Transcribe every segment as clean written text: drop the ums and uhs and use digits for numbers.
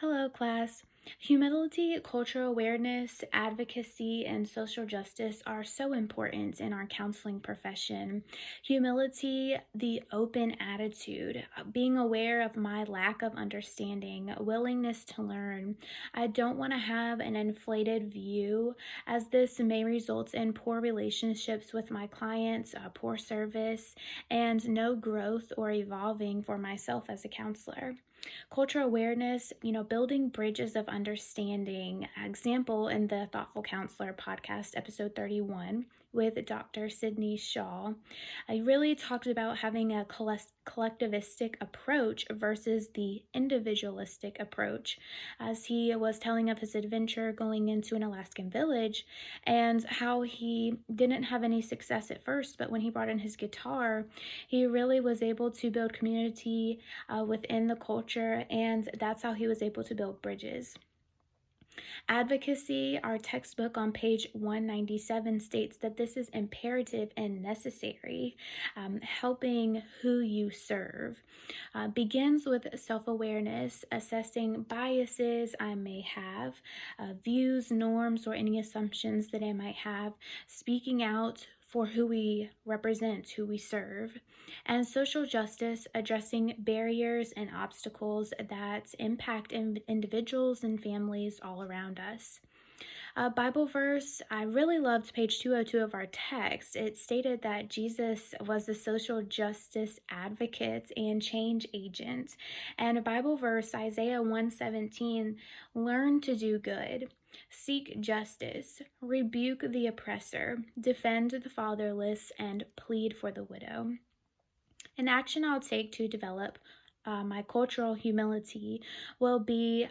Hello, class. Humility, cultural awareness, advocacy, and social justice are so important in our counseling profession. Humility, the open attitude, being aware of my lack of understanding, willingness to learn. I don't want to have an inflated view, as this may result in poor relationships with my clients, poor service, and no growth or evolving for myself as a counselor. Cultural awareness, building bridges of understanding. Example in the Thoughtful Counselor podcast, episode 31, with Dr. Sydney Shaw. I really talked about having a collectivistic approach versus the individualistic approach, as he was telling of his adventure going into an Alaskan village and how he didn't have any success at first, but when he brought in his guitar, he really was able to build community within the culture, and that's how he was able to build bridges. Advocacy, our textbook on page 197 states that this is imperative and necessary. Helping who you serve begins with self-awareness, assessing biases I may have, views, norms, or any assumptions that I might have, speaking out for who we represent, who we serve, and social justice, addressing barriers and obstacles that impact individuals and families all around us. Bible verse, I really loved page 202 of our text. It stated that Jesus was the social justice advocate and change agent. And a Bible verse, Isaiah 1:17, learn to do good, seek justice, rebuke the oppressor, defend the fatherless, and plead for the widow. An action I'll take to develop my cultural humility will be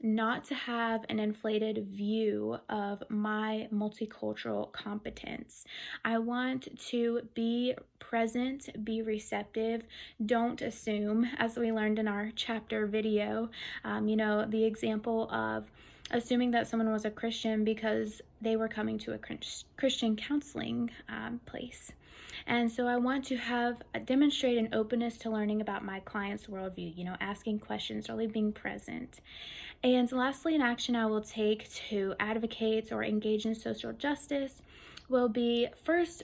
not to have an inflated view of my multicultural competence. I want to be present, be receptive, don't assume, as we learned in our chapter video, the example of assuming that someone was a Christian because they were coming to a Christian counseling place. And so I want to demonstrate an openness to learning about my client's worldview, asking questions, really being present. And lastly, an action I will take to advocate or engage in social justice will be first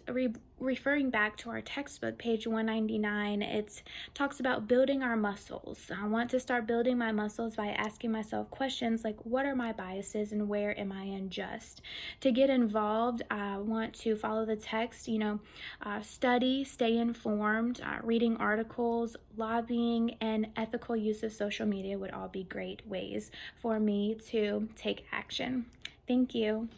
referring back to our textbook, page 199. It talks about building our muscles. I want to start building my muscles by asking myself questions like, what are my biases and where am I unjust? To get involved, I want to follow the text, study, stay informed, reading articles, lobbying, and ethical use of social media would all be great ways for me to take action. Thank you.